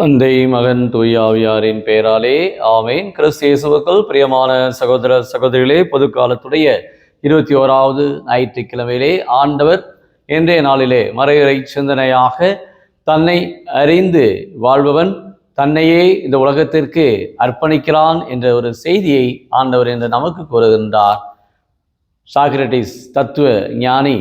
தந்தை மகன் தூய ஆவியாரின் பெயராலே ஆமேன். கிறிஸ்து இயேசுவுக்குள் பிரியமான சகோதர சகோதரிகளே, பொது காலத்துடைய 21வது ஞாயிற்றுக்கிழமையிலே ஆண்டவர் இன்றைய நாளிலே மறையுறை சிந்தனையாக தன்னை அறிந்து வாழ்பவன் தன்னையே இந்த உலகத்திற்கு அர்ப்பணிக்கிறான் என்ற ஒரு செய்தியை ஆண்டவர் என்று நமக்கு கூறுகின்றார். சாக்ரட்டிஸ் தத்துவ ஞானி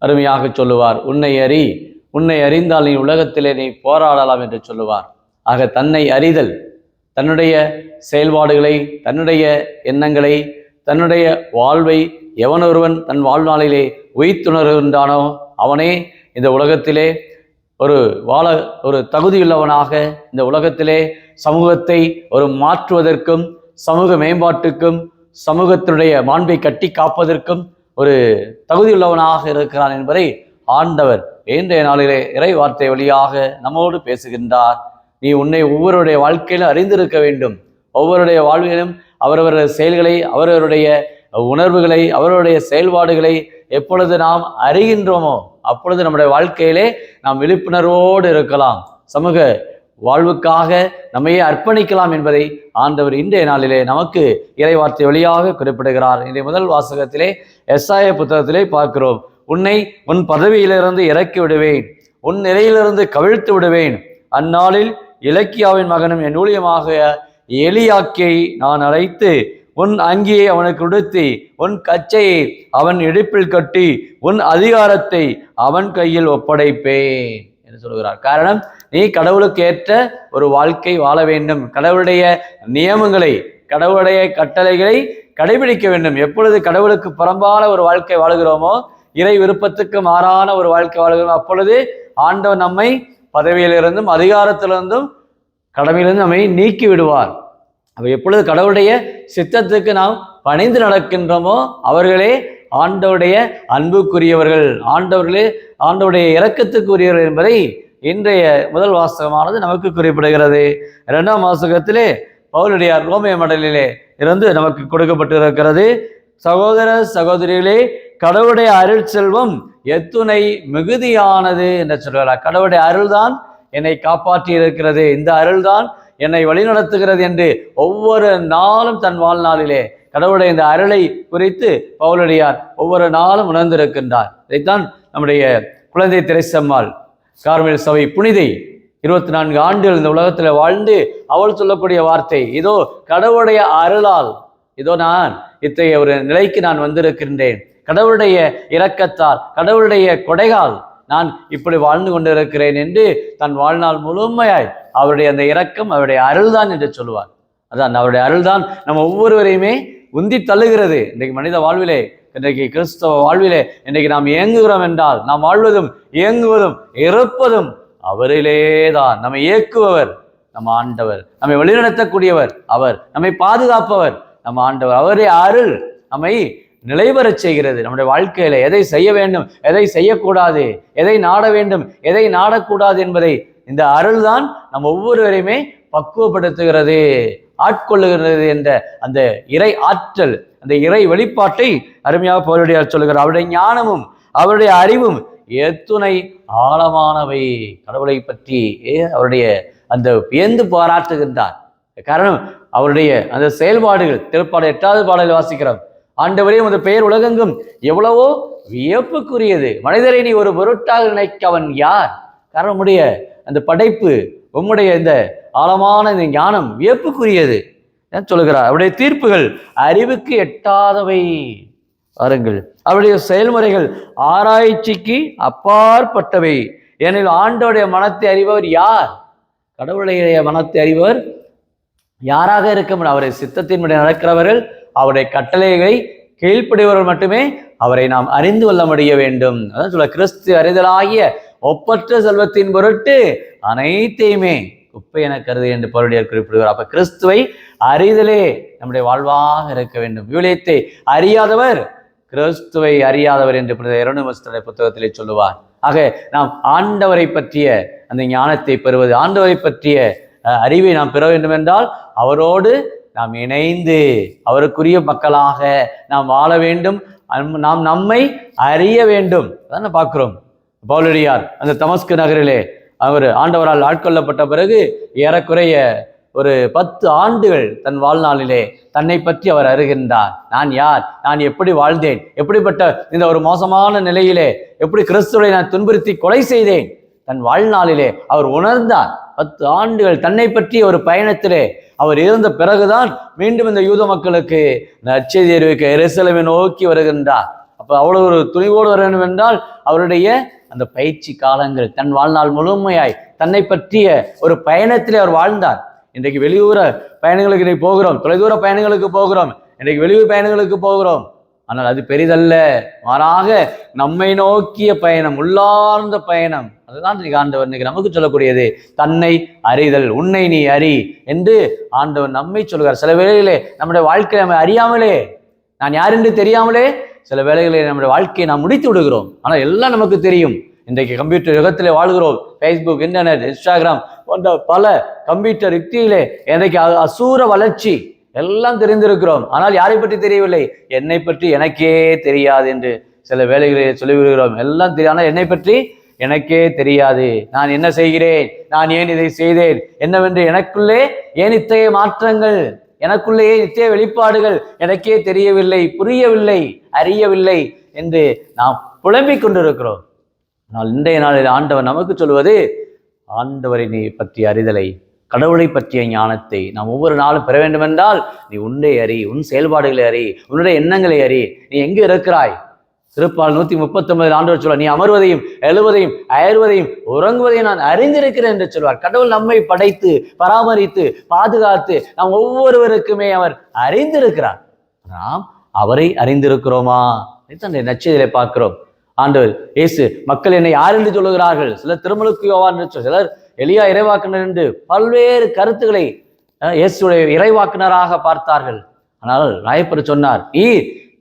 அருமையாக சொல்லுவார், உன்னை அறிந்தால் நீ உலகத்திலே நீ போராடலாம் என்று சொல்லுவார். ஆக தன்னை அறிதல், தன்னுடைய செயல்பாடுகளை, தன்னுடைய எண்ணங்களை, தன்னுடைய வாழ்வை எவனொருவன் தன் வாழ்நாளிலே உய்த்துணர்கின்றானோ அவனே இந்த உலகத்திலே ஒரு தகுதியுள்ளவனாக இந்த உலகத்திலே சமூகத்தை மாற்றுவதற்கும் சமூக மேம்பாட்டுக்கும் சமூகத்தினுடைய மாண்பை கட்டி காப்பதற்கும் ஒரு தகுதியுள்ளவனாக இருக்கிறான் என்பதை ஆண்டவர் இன்றைய நாளிலே இறை வார்த்தை வழியாக நம்மோடு பேசுகின்றார். நீ உன்னை ஒவ்வொருடைய வாழ்க்கையிலும் அறிந்திருக்க வேண்டும். ஒவ்வொருடைய வாழ்விலும் அவரவருடைய செயல்களை, அவரவருடைய உணர்வுகளை, அவருடைய செயல்பாடுகளை எப்பொழுது நாம் அறிகின்றோமோ அப்பொழுது நம்முடைய வாழ்க்கையிலே நாம் விழிப்புணர்வோடு இருக்கலாம், சமூக வாழ்வுக்காக நம்மையே அர்ப்பணிக்கலாம் என்பதை ஆண்டவர் இன்றைய நாளிலே நமக்கு இறை வார்த்தை வழியாக குறிப்பிடுகிறார். இன்றைய முதல் வாசகத்திலே எசாயா புத்தகத்திலே பார்க்கிறோம், உன்னை உன் பதவியிலிருந்து இறக்கி விடுவேன், உன் நிலையிலிருந்து கவிழ்த்து விடுவேன். அந்நாளில் இலக்கியாவின் மகனும் என் ஊழியமாக எலியாக்கை நான் அழைத்து உன் அங்கியை அவனுக்கு உடுத்தி உன் கச்சையை அவன் இடுப்பில் கட்டி உன் அதிகாரத்தை அவன் கையில் ஒப்படைப்பேன் என்று சொல்கிறார். காரணம், நீ கடவுளுக்கு ஏற்ற ஒரு வாழ்க்கை வாழ வேண்டும், கடவுளுடைய நியமங்களை, கடவுளுடைய கட்டளைகளை கடைபிடிக்க வேண்டும். எப்பொழுது கடவுளுக்கு புறம்பான ஒரு வாழ்க்கை வாழுகிறோமோ, இறை விருப்பத்துக்கு மாறான ஒரு வாழ்க்கை வாழ்கிறோம், அப்பொழுது ஆண்டவர் நம்மை பதவியிலிருந்தும் அதிகாரத்திலிருந்தும் கடமையிலிருந்து நம்மை நீக்கி விடுவார். அப்ப எப்பொழுது கடவுளுடைய சித்தத்துக்கு நாம் பணிந்து நடக்கின்றோமோ அவர்களே ஆண்டவருடைய அன்புக்குரியவர்கள், ஆண்டவருடைய இரக்கத்துக்குரியவர்கள் என்பதை இன்றைய முதல் வாசகமானது நமக்கு குறிப்பிடுகிறது. 2ஆம் வாசகத்திலே பவுலடியார் ரோமிய மடலிலே இருந்து நமக்கு கொடுக்கப்பட்டிருக்கிறது. சகோதர சகோதரிகளே, கடவுளுடைய அருள் செல்வம் எத்துணை மிகுதியானது என்று சொல்கிறார். கடவுளுடைய அருள்தான் என்னை காப்பாற்றி இருக்கிறது, இந்த அருள்தான் என்னை வழிநடத்துகிறது என்று ஒவ்வொரு நாளும் தன் வாழ்நாளிலே கடவுளுடைய இந்த அருளை குறித்து பவுலடியார் ஒவ்வொரு நாளும் உணர்ந்திருக்கின்றார். இதைத்தான் நம்முடைய குழந்தை திரைசம்மாள் கார்மேல் சபை புனிதை 24 ஆண்டுகள் இந்த உலகத்தில் வாழ்ந்து அவள் சொல்லக்கூடிய வார்த்தை, இதோ கடவுளுடைய அருளால் இதோ நான் இத்தகைய ஒரு நிலைக்கு நான் வந்திருக்கின்றேன், கடவுளுடைய இரக்கத்தால், கடவுளுடைய கொடைகால் நான் இப்படி வாழ்ந்து கொண்டிருக்கிறேன் என்று தன் வாழ்நாள் முழுமையாய் அவருடைய அந்த இரக்கம், அவருடைய அருள்தான் என்று சொல்லுவார். அதான் அவருடைய அருள்தான் நம்ம ஒவ்வொருவரையுமே உந்தி தள்ளுகிறது. இன்றைக்கு மனித வாழ்விலே, இன்றைக்கு கிறிஸ்தவ வாழ்விலே இன்றைக்கு நாம் இயங்குகிறோம் என்றால் நாம் வாழ்வதும் இயங்குவதும் இருப்பதும் அவரிலேதான். நம்மை இயக்குபவர் நம்ம ஆண்டவர், நம்மை வழிநடத்தக்கூடியவர் அவர், நம்மை பாதுகாப்பவர் நம்ம ஆண்டவர். அவருடைய அருள் நம்மை நிலைவரச் செய்கிறது. நம்முடைய வாழ்க்கையில எதை செய்ய வேண்டும், எதை செய்யக்கூடாது, எதை நாட வேண்டும், எதை நாடக்கூடாது என்பதை இந்த அருள் தான் நம்ம ஒவ்வொருவரையுமே பக்குவப்படுத்துகிறது, ஆட்கொள்ளுகிறது என்ற அந்த இறை ஆற்றல், அந்த இறை வெளிப்பாட்டை அருமையாக பவுலடியார் சொல்லுகிறார். அவருடைய ஞானமும் அவருடைய அறிவும் எத்துணை ஆழமானவை. கடவுளை பற்றி அவருடைய அந்த வியந்து பாராட்டுகின்றார். காரணம், அவருடைய அந்த செயல்பாடுகள். திருப்பாடு 8வது பாடலில் வாசிக்கிறோம், ஆண்டவரே உமது பெயர் உலகெங்கும் எவ்வளவோ வியப்புக்குரியது, மனிதரை நீ ஒரு பொருட்டாக நினைக்க அவன் யார்? காரணம், உம்முடைய அந்த படைப்பு, உம்முடைய இந்த ஆழமான இந்த ஞானம் வியப்புக்குரியது சொல்லுகிறார். அவருடைய தீர்ப்புகள் அறிவுக்கு எட்டாதவை. பாருங்கள், அவருடைய செயல்முறைகள் ஆராய்ச்சிக்கு அப்பாற்பட்டவை. ஏனெனில் ஆண்டவருடைய மனத்தை அறிபவர் யார்? கடவுளுடைய மனத்தை அறிபவர் யாராக இருக்க முடியும்? அவருடைய சித்தத்தின்படி நடக்கிறவர்கள், அவருடைய கட்டளைகளை கீழ்ப்படியவர்கள் மட்டுமே அவரை நாம் அறிந்து கொள்ள முடிய வேண்டும். அதான் சொல்ல, கிறிஸ்து அறிதலாகிய ஒப்பற்ற செல்வத்தின் பொருட்டு அனைத்தையுமே குப்பை என கருது என்று பவுலடியார் குறிப்பிடுவார். அப்ப கிறிஸ்துவை அறிதலே நம்முடைய வாழ்வாக இருக்க வேண்டும். விவிலியத்தை அறியாதவர் கிறிஸ்துவை அறியாதவர் என்று எரோனிமஸ் புத்தகத்திலே சொல்லுவார். ஆக நாம் ஆண்டவரை பற்றிய அந்த ஞானத்தை பெறுவது, ஆண்டவரை பற்றிய அறிவை நாம் பெற வேண்டும் என்றால் அவரோடு நாம் இணைந்து அவருக்குரிய மக்களாக நாம் வாழ வேண்டும். நாம் நம்மை அறிய வேண்டும். அதான் பார்க்கிறோம். பவுலடியார் அந்த தமஸ்கு நகரிலே அவர் ஆண்டவரால் ஆட்கொள்ளப்பட்ட பிறகு ஏறக்குறைய ஒரு 10 ஆண்டுகள் தன் வாழ்நாளிலே தன்னை பற்றி அவர் அறிகின்றார். நான் யார், நான் எப்படி வாழ்ந்தேன், எப்படிப்பட்ட இந்த ஒரு மோசமான நிலையிலே எப்படி கிறிஸ்துவை நான் துன்புறுத்தி கொலை செய்தேன், தன் வாழ்நாளிலே அவர் உணர்ந்தார். 10 ஆண்டுகள் தன்னை பற்றிய ஒரு பயணத்திலே அவர் இருந்த பிறகுதான் மீண்டும் இந்த யூத மக்களுக்கு நற்செய்தி அறிவிக்க எருசலேமை நோக்கி வருகின்றார். அப்ப அவ்வளவு ஒரு துணிவோடு வர வேண்டும் என்றால் அவருடைய அந்த பயிற்சி காலங்கள், தன் வாழ்நாள் முழுமையாய் தன்னை பற்றிய ஒரு பயணத்திலே அவர் வாழ்ந்தார். இன்றைக்கு வெளியூர பயணங்களுக்கு இன்றைக்கு போகிறோம், தொலைதூர பயணங்களுக்கு போகிறோம், இன்றைக்கு வெளியூர் பயணங்களுக்கு போகிறோம். ஆனால் அது பெரிதல்ல, மாறாக நம்மை நோக்கிய பயணம், உள்ளார்ந்த பயணம். அதுதான் ஆண்டவர் இன்னைக்கு நமக்கு சொல்லக்கூடியது, தன்னை அறிதல். உன்னை நீ அறி என்று ஆண்டவர் நம்மை சொல்கிறார். சில வேளைகளிலே நம்முடைய வாழ்க்கையை நம்ம அறியாமலே, நான் யார் என்று தெரியாமலே சில வேளைகளிலே நம்முடைய வாழ்க்கையை நாம் முடித்து விடுகிறோம். ஆனால் எல்லாம் நமக்கு தெரியும். இன்றைக்கு கம்ப்யூட்டர் யுகத்திலே வாழ்கிறோம். ஃபேஸ்புக், இன்டர்நெட், இன்ஸ்டாகிராம் போன்ற பல கம்ப்யூட்டர் யுக்தியிலே இன்றைக்கு அசூர வளர்ச்சி, எல்லாம் தெரிந்திருக்கிறோம். ஆனால் யாரை பற்றி தெரியவில்லை, என்னை பற்றி எனக்கே தெரியாது என்று சில வேளைகளில் சொல்லிவிடுகிறோம். எல்லாம் தெரியும், ஆனால் என்னை பற்றி எனக்கே தெரியாது. நான் என்ன செய்கிறேன், நான் ஏன் இதை செய்தேன், என்னவென்று எனக்குள்ளே ஏன் இத்தகைய மாற்றங்கள், எனக்குள்ளேயே நித்திய வெளிப்பாடுகள் எனக்கே தெரியவில்லை, புரியவில்லை, அறியவில்லை என்று நாம் புலம்பிக் கொண்டிருக்கிறோம். ஆனால் இன்றைய நாளில் ஆண்டவர் நமக்கு சொல்வது, ஆண்டவரை நீ பற்றிய அறிதலை, கடவுளை பற்றிய ஞானத்தை நாம் ஒவ்வொரு நாளும் பெற வேண்டும் என்றால் நீ உன்னை அறி, உன் செயல்பாடுகளை அறி, உன்னுடைய எண்ணங்களை அறி. நீ எங்கு இருக்கிறாய்? திருப்பால் 139 ஆண்டவர் சொல்வார், நீ அமர்வதையும் எழுவதையும் அயர்வதையும் உறங்குவதையும் நான் அறிந்திருக்கிறேன் என்று சொல்வார். கடவுள் நம்மை படைத்து பராமரித்து பாதுகாத்து நாம் ஒவ்வொருவருக்குமே அவர் அறிந்திருக்கிறார். நாம் அவரை அறிந்திருக்கிறோமா? நற்செய்தியிலே பார்க்கிறோம். ஆண்டவர் இயேசு, மக்கள் என்னை யார் என்று சொல்லுகிறார்கள், சிலர் திருமுழுக்கு யோவான் என்று, சிலர் எலியா இறைவாக்கினர் என்று பல்வேறு கருத்துக்களை இயேசுடைய இறைவாக்கினராக பார்த்தார்கள். ஆனால் ராயப்பர் சொன்னார், நீ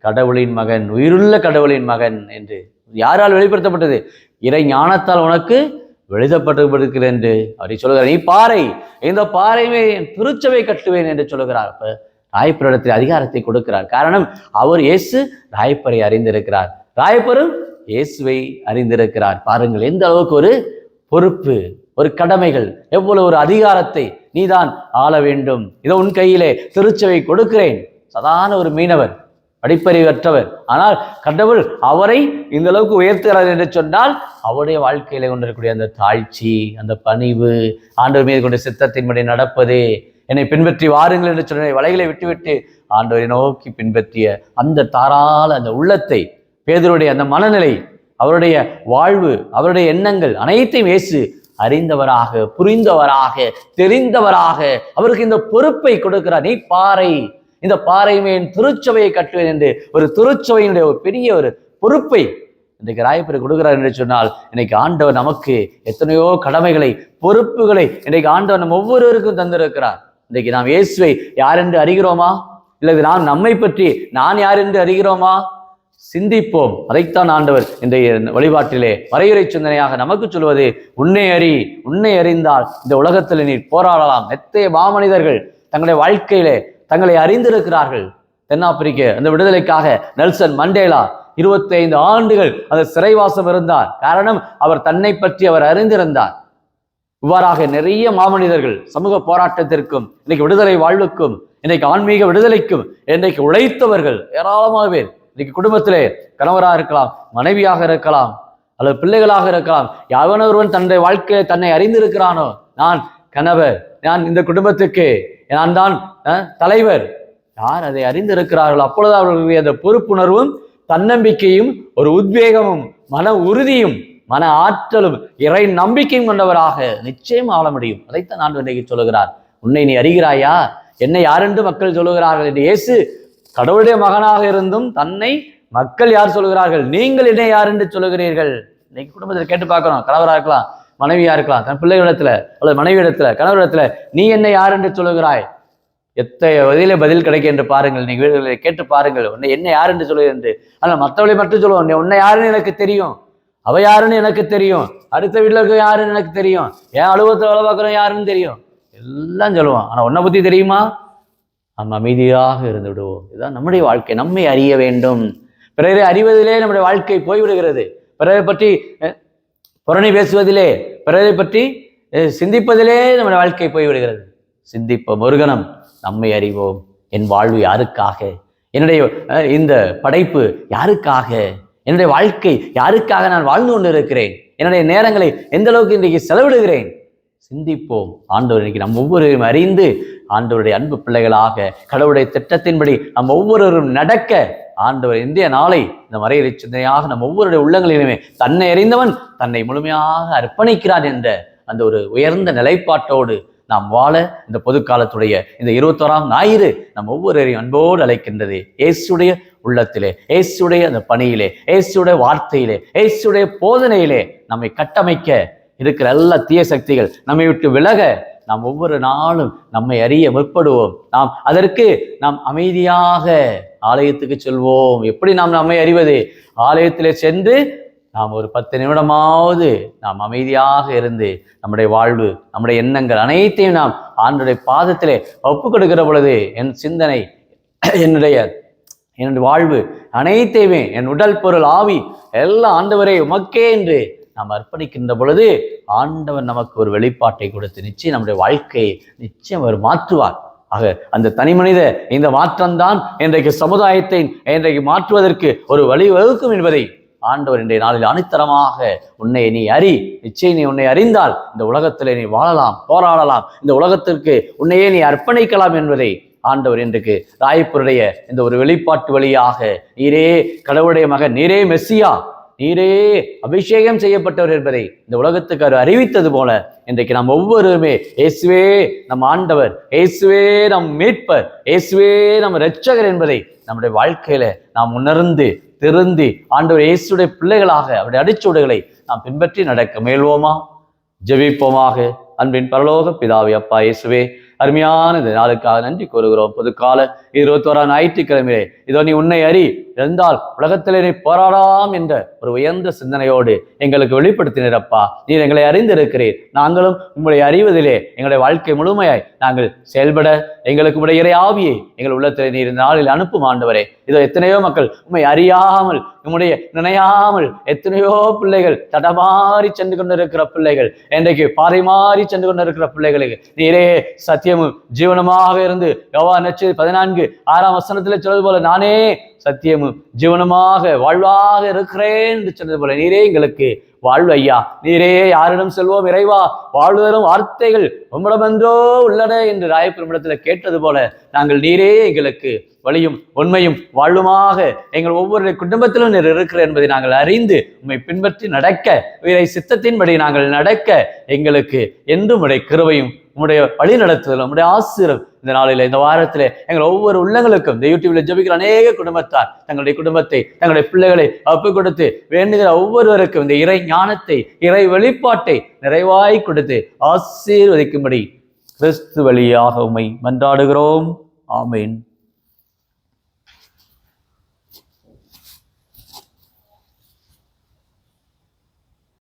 கடவுளின் மகன், உயிருள்ள கடவுளின் மகன் என்று. யாரால் வெளிப்படுத்தப்பட்டது? இறை ஞானத்தால் உனக்கு வெளிப்படுத்தப்பட்டிருக்கிறது என்று அவரை சொல்லுகிறார். நீ பாறை, இந்த பாறையை திருச்சபை கட்டுவேன் என்று சொல்லுகிறார். அப்ப ராயப்பரிடத்தில் அதிகாரத்தை கொடுக்கிறார். காரணம், அவர் இயேசு ராயப்பரை அறிந்திருக்கிறார், ராயப்பரும் இயேசுவை அறிந்திருக்கிறார். பாருங்கள் எந்த அளவுக்கு ஒரு பொறுப்பு, ஒரு கடமைகள், எவ்வளவு ஒரு அதிகாரத்தை நீதான் ஆள வேண்டும். இதோ உன் கையிலே திருச்சபை கொடுக்கிறேன். சாதாரண ஒரு மீனவர், படிப்பறிவற்றவர், ஆனால் கடவுள் அவரை இந்த அளவுக்கு உயர்த்துகிறார் என்று சொன்னால் அவருடைய வாழ்க்கையில கொண்டிருக்கக்கூடிய அந்த தாழ்ச்சி, அந்த பணிவு, ஆண்டவர் மீது கொண்ட சித்தத்தின்படி நடப்பது, என்னை பின்பற்றி வாருங்கள் என்று சொன்ன வலைகளை விட்டுவிட்டு ஆண்டவரை நோக்கி பின்பற்றிய அந்த தாராள அந்த உள்ளத்தை, பேதுருடைய அந்த மனநிலை, அவருடைய வாழ்வு, அவருடைய எண்ணங்கள் அனைத்தையும் இயேசு அறிந்தவராக, புரிந்தவராக, தெரிந்தவராக அவருக்கு இந்த பொறுப்பை கொடுக்கிறார். நீ பாறை, இந்த பாறையுமே என் திருச்சபையை கட்டுவேன் என்று ஒரு திருச்சபையினுடைய ஒரு பெரிய ஒரு பொறுப்பை இன்றைக்கு ராயப்பரை கொடுக்கிறார் என்று சொன்னால், இன்னைக்கு ஆண்டவர் நமக்கு எத்தனையோ கடமைகளை, பொறுப்புகளை இன்றைக்கு ஆண்டவர் நம்ம ஒவ்வொருவருக்கும் தந்திருக்கிறார். இன்றைக்கு நாம் இயேசுவை யார் என்று அறிகிறோமா? இல்லது நாம் நம்மை பற்றி நான் யார் என்று அறிகிறோமா? சிந்திப்போம். அதைத்தான் ஆண்டவர் இன்றைய வழிபாட்டிலே வரையுறை சிந்தனையாக நமக்கு சொல்வது, உன்னை அறி, உன்னை அறிந்தால் இந்த உலகத்தில் நீ போராடலாம். எத்தகைய மாமனிதர்கள் தங்களுடைய வாழ்க்கையிலே தங்களை அறிந்திருக்கிறார்கள். தென்னாப்பிரிக்க அந்த விடுதலைக்காக நெல்சன் மண்டேலா 25 ஆண்டுகள் அந்த சிறைவாசம் இருந்தார். காரணம், அவர் தன்னை பற்றி அவர் அறிந்திருந்தார். இவ்வாறாக நிறைய மாமனிதர்கள் சமூக போராட்டத்திற்கும், இன்னைக்கு விடுதலை வாழ்வுக்கும், இன்னைக்கு ஆன்மீக விடுதலைக்கும் இன்றைக்கு உழைத்தவர்கள் ஏராளமாக பேர். இன்னைக்கு குடும்பத்திலே கணவராக இருக்கலாம், மனைவியாக இருக்கலாம், அல்லது பிள்ளைகளாக இருக்கலாம். எவனொருவன் தன்னுடைய வாழ்க்கையை தன்னை அறிந்திருக்கிறானோ, நான் கணவர், நான் இந்த குடும்பத்துக்கு நான் தான் தலைவர், யார் அதை அறிந்திருக்கிறார்களோ அப்பொழுது அவர்களுடைய அந்த பொறுப்புணர்வும் தன்னம்பிக்கையும் ஒரு உத்வேகமும் மன உறுதியும் மன ஆற்றலும் இறை நம்பிக்கையும் கொண்டவராக நிச்சயம் ஆள முடியும். அதைத்தான் நான் இன்றைக்கு சொல்லுகிறார். உன்னை நீ அறிகிறாயா? என்னை யார் என்று மக்கள் சொல்லுகிறார்கள் என்று. இயேசு கடவுளுடைய மகனாக இருந்தும் தன்னை மக்கள் யார் சொல்லுகிறார்கள்? நீங்கள் என்னை யார் என்று சொல்லுகிறீர்கள்? இன்னைக்கு குடும்பத்தில் கேட்டு பார்க்கணும். கணவராக இருக்கலாம், மனைவியா இருக்கலாம், தன் பிள்ளைகளிடத்துல அல்லது மனைவியிடத்துல, கணவரிடத்துல நீ என்னை யார் என்று சொல்லுகிறாய்? எத்தனை பதில் கிடைக்கும் என்று பாருங்கள். நீங்க வீடுகளில் கேட்டு பாருங்கள், உன்னை என்ன யார் என்று சொல்லுகிறேன் என்று. ஆனால் மற்றவர்களை மட்டும் சொல்லுவோம், உன்னை யாருன்னு எனக்கு தெரியும், அவ யாருன்னு எனக்கு தெரியும், அடுத்த வீட்டில் இருக்க யாருன்னு எனக்கு தெரியும், என் அலுவலகத்தில் வேலை பார்க்குறோம் யாருன்னு தெரியும், எல்லாம் சொல்லுவான். ஆனா உன்னை பத்தி தெரியுமா? நம்ம அமைதியாக இருந்து விடுவோம். இதுதான் நம்முடைய வாழ்க்கை. நம்மை அறிய வேண்டும். பிறரை அறிவதிலே நம்முடைய வாழ்க்கை போய்விடுகிறது. பிறரை பற்றி புரணி பேசுவதிலே, பிறரை பற்றி சிந்திப்பதிலே நம்முடைய வாழ்க்கை போய்விடுகிறது. சிந்திப்போம், ஒரு கணம் நம்மை அறிவோம். என் வாழ்வு யாருக்காக? என்னுடைய இந்த படைப்பு யாருக்காக? என்னுடைய வாழ்க்கை யாருக்காக நான் வாழ்ந்து கொண்டு இருக்கிறேன்? என்னுடைய நேரங்களை எந்த அளவுக்கு இன்றைக்கு செலவிடுகிறேன்? சிந்திப்போம். ஆண்டவர் இன்னைக்கு நம்ம ஒவ்வொருவரும் அறிந்து ஆண்டவருடைய அன்பு பிள்ளைகளாக கடவுளுடைய திட்டத்தின்படி நம்ம ஒவ்வொருவரும் நடக்க ஆண்டவர் இந்திய நாளை இந்த மறையிலை சிந்தனையாக நம்ம ஒவ்வொருடைய உள்ளங்களிலுமே தன்னை அறிந்தவன் தன்னை முழுமையாக அர்ப்பணிக்கிறான் என்ற அந்த ஒரு உயர்ந்த நிலைப்பாட்டோடு நாம் வாழ இந்த பொது காலத்துடைய இந்த 21ஆம் ஞாயிறு நம்ம ஒவ்வொருவரையும் அன்போடு அழைக்கின்றது. இயேசுடைய உள்ளத்திலே, இயேசுடைய அந்த பணியிலே, இயேசுடைய வார்த்தையிலே, இயேசுடைய போதனையிலே நம்மை கட்டமைக்க இருக்கிற எல்லா தீய சக்திகள் நம்மை விட்டு விலக நாம் ஒவ்வொரு நாளும் நம்மை அறிய முற்படுவோம். அதற்கு நாம் அமைதியாக ஆலயத்துக்கு செல்வோம். எப்படி நாம் நம்மை அறிவது? ஆலயத்திலே சென்று நாம் ஒரு 10 நிமிடமாவது நாம் அமைதியாக இருந்து நம்முடைய வாழ்வு, நம்முடைய எண்ணங்கள் அனைத்தையும் நாம் ஆண்டவருடைய பாதத்திலே ஒப்பு கொடுக்கிற பொழுது என் சிந்தனை, என்னுடைய வாழ்வு அனைத்தையுமே, என் உடல் பொருள் ஆவி எல்லாம் ஆண்டவரே உமக்கே என்று நாம் அர்ப்பணிக்கின்ற பொழுது ஆண்டவர் நமக்கு ஒரு வெளிப்பாட்டை கொடுத்து நிச்சயம் நம்முடைய வாழ்க்கையை நிச்சயம் அவர் மாற்றுவார். ஆக அந்த தனி மனித இந்த மாற்றம்தான் இன்றைக்கு சமுதாயத்தை இன்றைக்கு மாற்றுவதற்கு ஒரு வழிவகுக்கும் என்பதை ஆண்டவர் இன்றைய நாளில் அணித்தரமாக உன்னை நீ அறி. நிச்சயம் நீ உன்னை அறிந்தால் இந்த உலகத்திலே நீ வாழலாம், போராடலாம், இந்த உலகத்திற்கு உன்னையே நீ அர்ப்பணிக்கலாம் என்பதை ஆண்டவர் இன்றைக்கு ராயப்பருடைய இந்த ஒரு வெளிப்பாட்டு வழியாக நீரே கடவுளுடைய மகன், நீரே மெஸ்ஸியா, நீரே அபிஷேகம் செய்யப்பட்டவர் என்பதை இந்த உலகத்துக்கு அவர் அறிவித்தது போல இன்றைக்கு நாம் ஒவ்வொருவருமே இயேசுவே நம் ஆண்டவர், இயேசுவே நம் மீட்பர், இயேசுவே நம் இரட்சகர் என்பதை நம்முடைய வாழ்க்கையில நாம் உணர்ந்து திருந்தி ஆண்டவர் இயேசுடைய பிள்ளைகளாக அவருடைய அடிச்சுவடுகளை நாம் பின்பற்றி நடக்க முயல்வோமா? ஜெபிப்போமாக. அன்பின் பரலோக பிதாவே, அப்பா இயேசுவே, அருமையான இந்த நாளுக்காக நன்றி கூறுகிறோம். பொதுக்கால 21ஆம் ஞாயிற்றுக்கிழமையிலே இதோ நீ உன்னை அறி இருந்தால் உலகத்திலே நீ போராடாம் என்ற ஒரு உயர்ந்த சிந்தனையோடு எங்களுக்கு வெளிப்படுத்தினரப்பா. நீர் எங்களை அறிந்திருக்கிறீர். நாங்களும் உங்களுடைய அறிவதிலே எங்களுடைய வாழ்க்கை முழுமையாய் நாங்கள் செயல்பட எங்களுக்கு உடைய இறை ஆவியை எங்கள் உள்ளத்திலே நீர் இந்த நாளில் அனுப்பும் ஆண்டவரே. இதோ எத்தனையோ மக்கள் உண்மை அறியாமல், உம்முடைய நினையாமல் எத்தனையோ பிள்ளைகள் தடமாறி சென்று கொண்டிருக்கிற பிள்ளைகள், இன்றைக்கு பாறை மாறி சென்று கொண்டிருக்கிற பிள்ளைகளுக்கு நீரே சத்தியமும் ஜீவனமாக இருந்து யோவான் 14:6 சொல்வது போல நானே சத்தியமும் ஜீவனமாக வாழ்வாக இருக்கிறேன் என்று சொன்னது போல நீரே எங்களுக்கு வாழ்வு ஐயா. நீரே யாரிடம் செல்வோம் இறைவா? வாழ்வதரும் வார்த்தைகள் உம்மிடமென்றோ உள்ளன என்று ராயப்பெருமிடத்தில் கேட்டது போல நாங்கள் நீரே எங்களுக்கு வழியும் உண்மையும் வாழ்வுமாக எங்கள் ஒவ்வொரு குடும்பத்திலும் நீர் இருக்கிற என்பதை நாங்கள் அறிந்து உம்மை பின்பற்றி நடக்க, உயிரை சித்தத்தின்படி நாங்கள் நடக்க எங்களுக்கு என்றும் உடைய கிருபையும் உம்முடைய வழி நடத்துதல், உம்முடைய ஆசீர்வாதம் இந்த நாளில் இந்த வாரத்தில் எங்கள் ஒவ்வொரு உள்ளங்களுக்கும் இந்த யூடியூப்ல ஜெபிக்கிற அநேக குடும்பத்தார் தங்களுடைய குடும்பத்தை தங்களுடைய பிள்ளைகளை ஒப்புக் கொடுத்து வேண்டுகிற ஒவ்வொருவருக்கும் இந்த இறை ஞானத்தை, இறை வெளிப்பாட்டை நிறைவாய் கொடுத்து ஆசீர்வதிக்கும்படி கிறிஸ்து வழியாக உம்மை மன்றாடுகிறோம். ஆமேன்.